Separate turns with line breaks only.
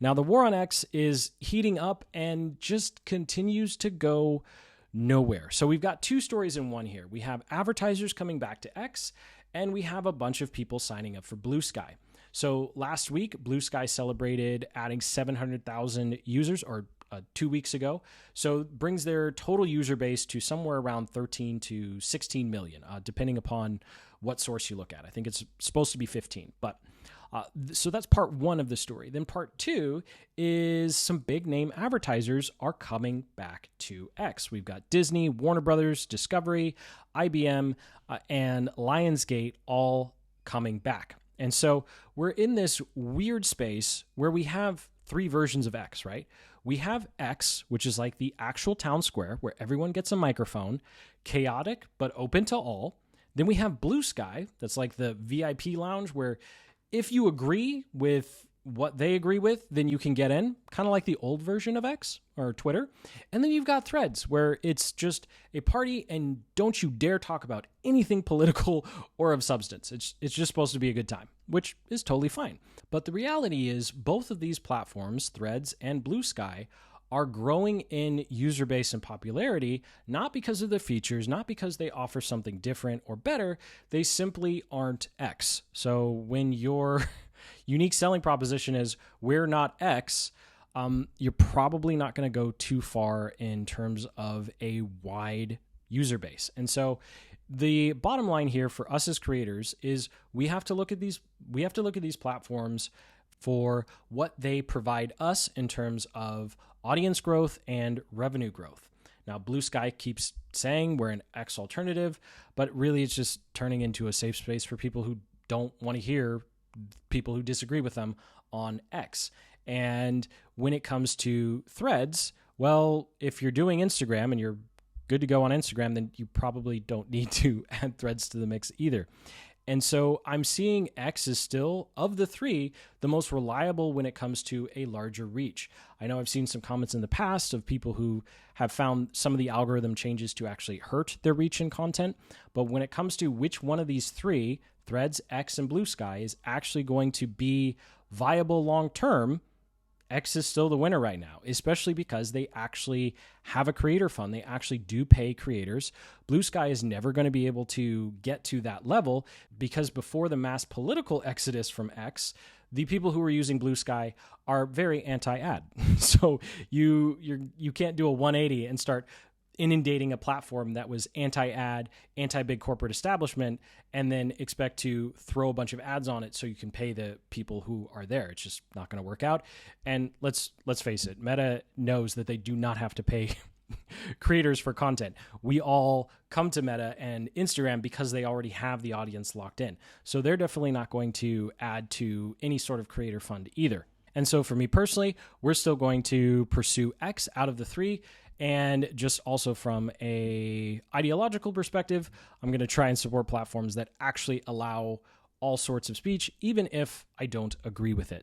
Now, the war on X is heating up and just continues to go nowhere. So we've got two stories in one here. We have advertisers coming back to X, and we have a bunch of people signing up for Bluesky. So last week, Bluesky celebrated adding 700,000 users, or 2 weeks ago. So brings their total user base to somewhere around 13 to 16 million, depending upon what source you look at. I think it's supposed to be 15, but so that's part one of the story. Then part two is some big name advertisers are coming back to X. We've got Disney, Warner Brothers, Discovery, IBM, and Lionsgate all coming back. And so we're in this weird space where we have three versions of X, right? We have X, which is like the actual town square where everyone gets a microphone, chaotic but open to all. Then we have Bluesky, that's like the VIP lounge where if you agree with what they agree with, then you can get in, kind of like the old version of X or Twitter. And then you've got Threads, where it's just a party and don't you dare talk about anything political or of substance. It's just supposed to be a good time, which is totally fine. But the reality is both of these platforms, Threads and Bluesky, are growing in user base and popularity, not because of the features, not because they offer something different or better. They simply aren't X. So when your unique selling proposition is we're not X, you're probably not going to go too far in terms of a wide user base. And so the bottom line here for us as creators is we have to look at these platforms for what they provide us in terms of audience growth and revenue growth. Now, Bluesky keeps saying we're an X alternative, but really it's just turning into a safe space for people who don't want to hear people who disagree with them on X. And when it comes to Threads, well, if you're doing Instagram and you're good to go on Instagram, then you probably don't need to add Threads to the mix either. And so I'm seeing X is still, of the three, the most reliable when it comes to a larger reach. I know I've seen some comments in the past of people who have found some of the algorithm changes to actually hurt their reach and content. But when it comes to which one of these three, Threads, X, and Bluesky, is actually going to be viable long-term, X is still the winner right now, especially because they actually have a creator fund. They actually do pay creators. Bluesky is never going to be able to get to that level because before the mass political exodus from X, the people who are using Bluesky are very anti-ad. So you can't do a 180 and start inundating a platform that was anti-ad, anti-big corporate establishment, and then expect to throw a bunch of ads on it so you can pay the people who are there. It's just not going to work out. And let's face it, Meta knows that they do not have to pay creators for content. We all come to Meta and Instagram because they already have the audience locked in. So they're definitely not going to add to any sort of creator fund either. And so for me personally, we're still going to pursue X out of the three. And just also from a ideological perspective, I'm going to try and support platforms that actually allow all sorts of speech, even if I don't agree with it.